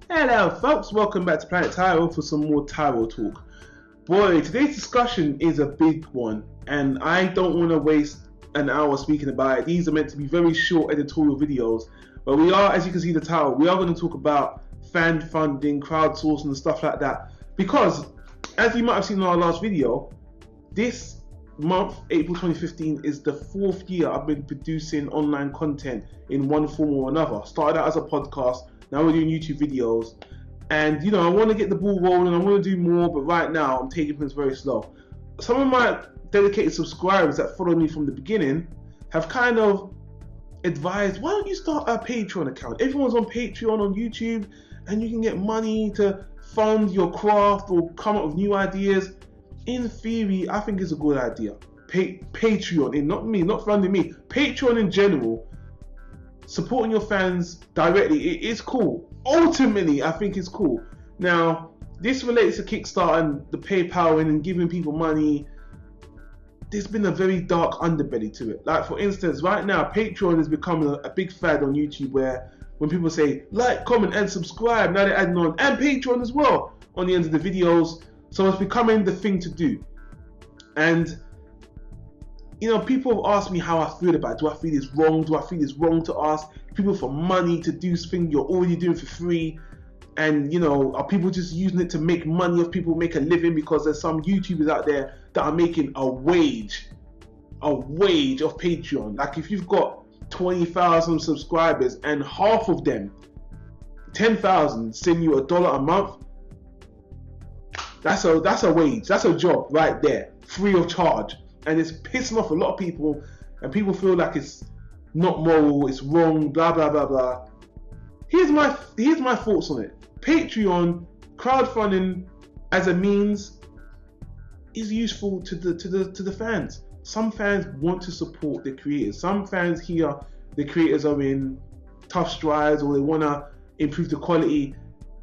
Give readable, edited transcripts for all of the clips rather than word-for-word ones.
Hello folks, welcome back to Planet Tyro for some more Tyro talk. Boy, today's discussion is a big one and I don't want to waste an hour speaking about it. These are meant to be very short editorial videos, but we are, as you can see the title, we are going to talk about fan funding, crowdsourcing and stuff like that, because as you might have seen in our last video, this month, April 2015, is the 4th year I've been producing online content in one form or another. Started out as a podcast, now we're doing YouTube videos, and you know, I want to get the ball rolling, I want to do more, but right now I'm taking things very slow. Some of my dedicated subscribers that followed me from the beginning have kind of advised, why don't you start a Patreon account? Everyone's on Patreon on YouTube and you can get money to fund your craft or come up with new ideas. In theory, I think it's a good idea. Patreon, not funding me, Patreon in general, supporting your fans directly, it is cool. Ultimately, I think it's cool. Now, this relates to Kickstarter and the PayPal and giving people money. There's been a very dark underbelly to it. Like, for instance, right now, Patreon is becoming a big fad on YouTube, where when people say like, comment and subscribe, now they're adding on and Patreon as well on the end of the videos. So it's becoming the thing to do. And you know, people have asked me how I feel about it. Do I feel it's wrong? Do I feel it's wrong to ask people for money to do something you're already doing for free? And you know, are people just using it to make money if people make a living? Because there's some YouTubers out there that are making a wage of Patreon. Like if you've got 20,000 subscribers and half of them, 10,000, send you $1 a month, that's a wage, that's a job right there, free of charge. And it's pissing off a lot of people, and people feel like it's not moral, it's wrong, blah blah blah blah. Here's my thoughts on it. Patreon crowdfunding as a means is useful to the fans. Some fans want to support the creators. Some fans hear the creators are in tough strides, or they want to improve the quality,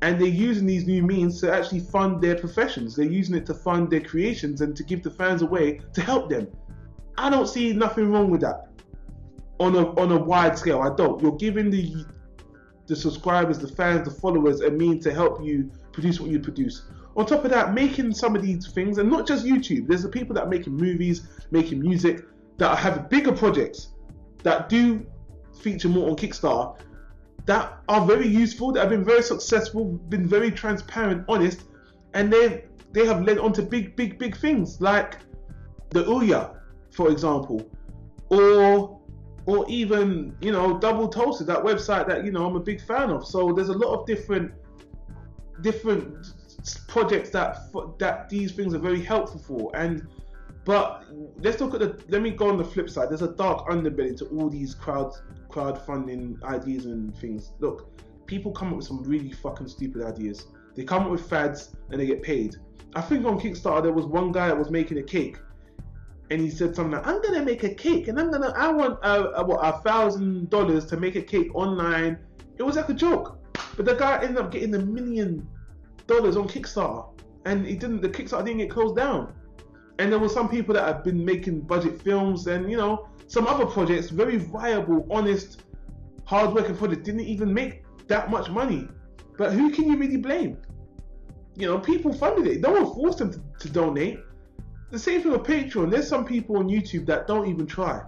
and they're using these new means to actually fund their professions. They're using it to fund their creations and to give the fans a way to help them. I don't see nothing wrong with that on a wide scale. I don't. You're giving the subscribers, the fans, the followers a means to help you produce what you produce. On top of that, making some of these things, and not just YouTube, there's the people that are making movies, making music, that have bigger projects, that do feature more on Kickstarter, that are very useful, that have been very successful, been very transparent, honest, and they have led on to big things, like the Ouya, for example, or even, you know, Double Toasted, that website that, you know, I'm a big fan of. So there's a lot of different projects that these things are very helpful for. But let's look at let me go on the flip side. There's a dark underbelly to all these crowdfunding ideas and things. Look, people come up with some really fucking stupid ideas. They come up with fads and they get paid. I think on Kickstarter there was one guy that was making a cake, and he said something like, "I'm gonna make a cake, and I want $1,000 to make a cake online." It was like a joke, but the guy ended up getting $1 million on Kickstarter, and the Kickstarter didn't get closed down. And there were some people that have been making budget films, and you know, some other projects, very viable, honest, hard-working projects, didn't even make that much money. But who can you really blame? You know, people funded it. No one forced them to donate. The same thing with Patreon. There's some people on YouTube that don't even try.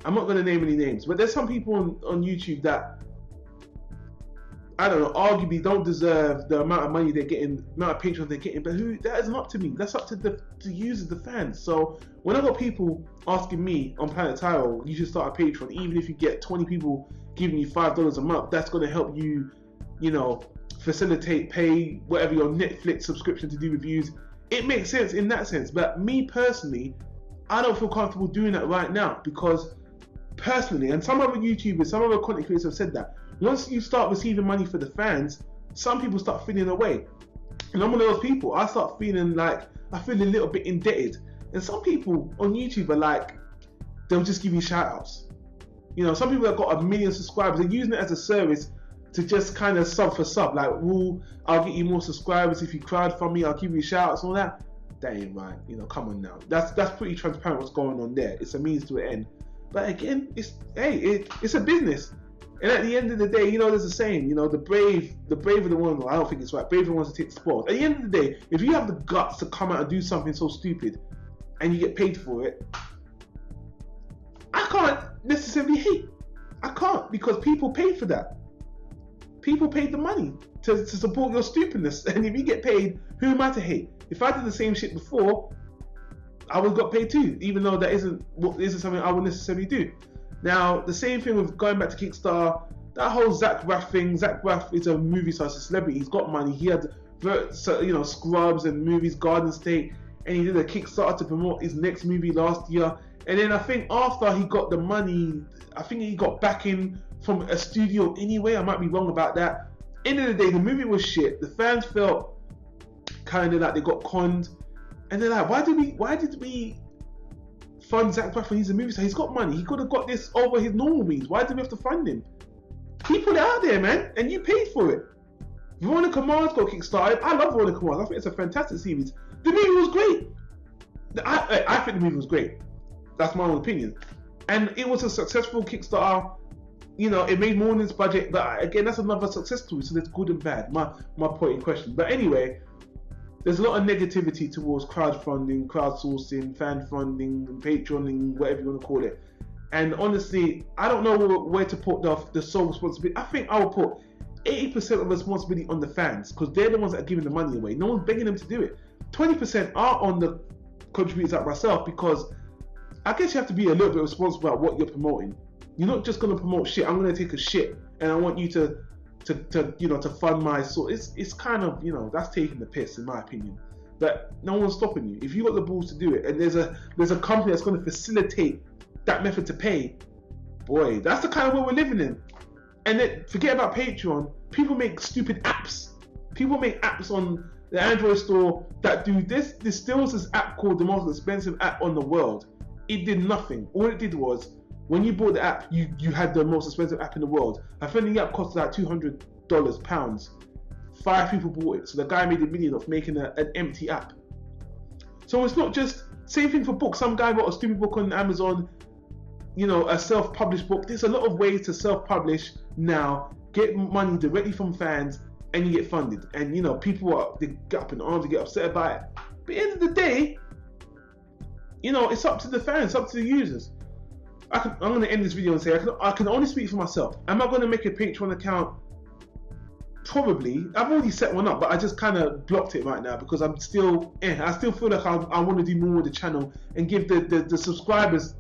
I'm not going to name any names, but there's some people on YouTube that, I don't know, arguably don't deserve the amount of money they're getting, the amount of Patreon they're getting, but that isn't up to me. That's up to the users, the fans. So when I got people asking me on Planet Tyro, you should start a Patreon, even if you get 20 people giving you $5 a month, that's going to help you, you know, facilitate, pay whatever your Netflix subscription to do reviews. It makes sense in that sense. But me personally, I don't feel comfortable doing that right now, because personally, and some other YouTubers, some other content creators have said that, once you start receiving money for the fans, some people start feeling away. And I'm one of those people. I start feeling like, I feel a little bit indebted. And some people on YouTube are like, they'll just give you shout outs. You know, some people that got 1 million subscribers, they're using it as a service to just kind of sub for sub. Like, ooh, I'll get you more subscribers if you crowdfund me, I'll give you shout outs and all that. That ain't right. You know, come on now. That's pretty transparent what's going on there. It's a means to an end. But again, it's a business. And at the end of the day, you know, there's a saying, you know, the brave are the ones, I don't think it's right, brave are the ones to take the spoils. At the end of the day, if you have the guts to come out and do something so stupid and you get paid for it, I can't necessarily hate. I can't, because people paid for that. People paid the money to support your stupidness. And if you get paid, who am I to hate? If I did the same shit before, I would have got paid too, even though that isn't something I would necessarily do. Now, the same thing with going back to Kickstarter, that whole Zach Braff thing. Zach Braff is a movie star, a celebrity. He's got money. He had, you know, Scrubs and movies, Garden State, and he did a Kickstarter to promote his next movie last year. And then I think after he got the money, I think he got backing from a studio anyway. I might be wrong about that. End of the day, the movie was shit. The fans felt kind of like they got conned, and they're like, why did we fund Zach Braff when he's a movie star? He's got money. He could have got this over his normal movies. Why did we have to fund him? He put it out there, man, and you paid for it. Veronica Mars got kickstarted. I love Veronica Mars. I think it's a fantastic series. The movie was great. I think the movie was great. That's my own opinion. And it was a successful Kickstarter. You know, it made more than its budget, but again, that's another success story, so there's good and bad. My point in question. But anyway, there's a lot of negativity towards crowdfunding, crowdsourcing, fan funding, Patreoning, whatever you want to call it. And honestly, I don't know where to put the sole responsibility. I think I will put 80% of responsibility on the fans, because they're the ones that are giving the money away. No one's begging them to do it. 20% are on the contributors like myself, because I guess you have to be a little bit responsible about what you're promoting. You're not just going to promote shit. I'm going to take a shit and I want you to fund my sort. It's kind of, you know, that's taking the piss in my opinion. But no one's stopping you. If you got the balls to do it, and there's a company that's going to facilitate that method to pay, boy, that's the kind of world we're living in. And then forget about Patreon. People make stupid apps. People make apps on the Android store that do this. There's still this app called the most expensive app on the world. It did nothing. All it did was, when you bought the app, you had the most expensive app in the world. I think the app cost like $200 pounds. 5 people bought it, so the guy made $1 million off making an empty app. So it's not just same thing for books. Some guy wrote a stupid book on Amazon, you know, a self-published book. There's a lot of ways to self-publish now, get money directly from fans, and you get funded. And you know, they get up in arms, they get upset about it. But at the end of the day, you know, it's up to the fans, it's up to the users. I'm going to end this video and say I can only speak for myself. Am I going to make a Patreon account? Probably. I've already set one up, but I just kind of blocked it right now because I'm still, I still feel like I want to do more with the channel and give the subscribers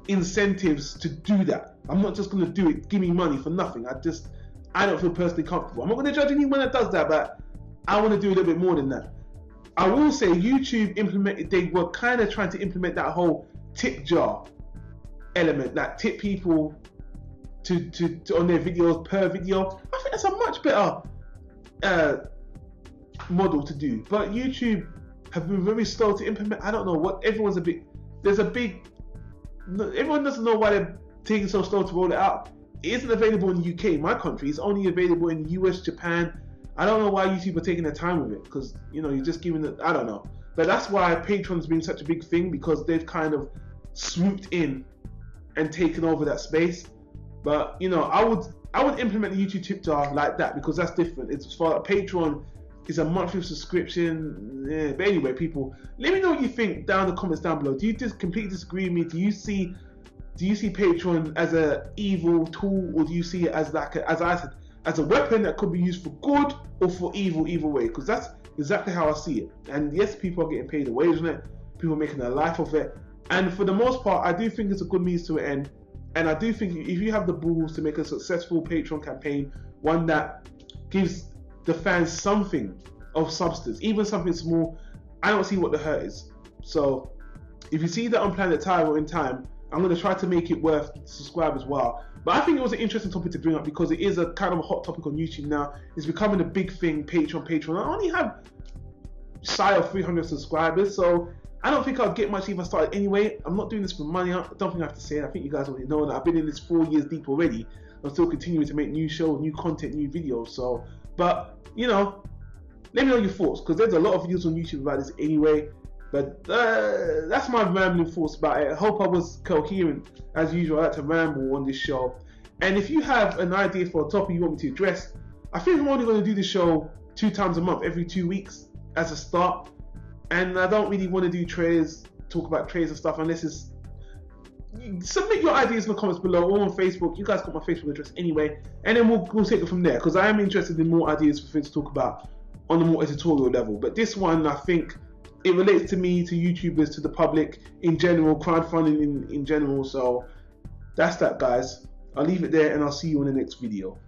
incentives to do that. I'm not just going to do it, give me money for nothing. I don't feel personally comfortable. I'm not going to judge anyone that does that, but I want to do a little bit more than that. I will say YouTube they were kind of trying to implement that whole tip jar element, that tip people to on their videos per video. I think that's a much better model to do. But YouTube have been very slow to implement. I don't know what everyone doesn't know why they're taking so slow to roll it out. It isn't available in the UK, my country. It's only available in the US, Japan. I don't know why YouTube are taking their time with it, because you know, you're just giving it, I don't know. But that's why Patreon's been such a big thing, because they've kind of swooped in and taken over that space. But you know, I would implement the YouTube tip jar like that, because that's different. It's for Patreon is a monthly subscription. Yeah. But anyway, people, let me know what you think down in the comments down below. Do you just completely disagree with me? Do you see Patreon as a evil tool, or do you see it as like as I said, as a weapon that could be used for good or for evil, either way? Because that's exactly how I see it. And yes, people are getting paid a wage on it. People are making a life of it. And for the most part, I do think it's a good means to an end. And I do think if you have the balls to make a successful Patreon campaign, one that gives the fans something of substance, even something small, I don't see what the hurt is. So if you see that on Planet Tyro in time, I'm going to try to make it worth subscribers while. But I think it was an interesting topic to bring up, because it is a kind of a hot topic on YouTube now. It's becoming a big thing, Patreon. I only have shy of 300 subscribers, so I don't think I'll get much if I started anyway. I'm not doing this for money. I don't think I have to say it. I think you guys already know that I've been in this 4 years deep already. I'm still continuing to make new shows, new content, new videos. So, but you know, let me know your thoughts, because there's a lot of videos on YouTube about this anyway. But that's my rambling thoughts about it. I hope I was coherent as usual. I like to ramble on this show. And if you have an idea for a topic you want me to address, I think I'm only going to do the show 2 times a month, every 2 weeks as a start. And I don't really want to do trailers, talk about trailers and stuff unless it's... Submit your ideas in the comments below or on Facebook. You guys got my Facebook address anyway. And then we'll take it from there, because I am interested in more ideas for things to talk about on the more editorial level. But this one, I think it relates to me, to YouTubers, to the public in general, crowdfunding in general. So that's that, guys. I'll leave it there and I'll see you in the next video.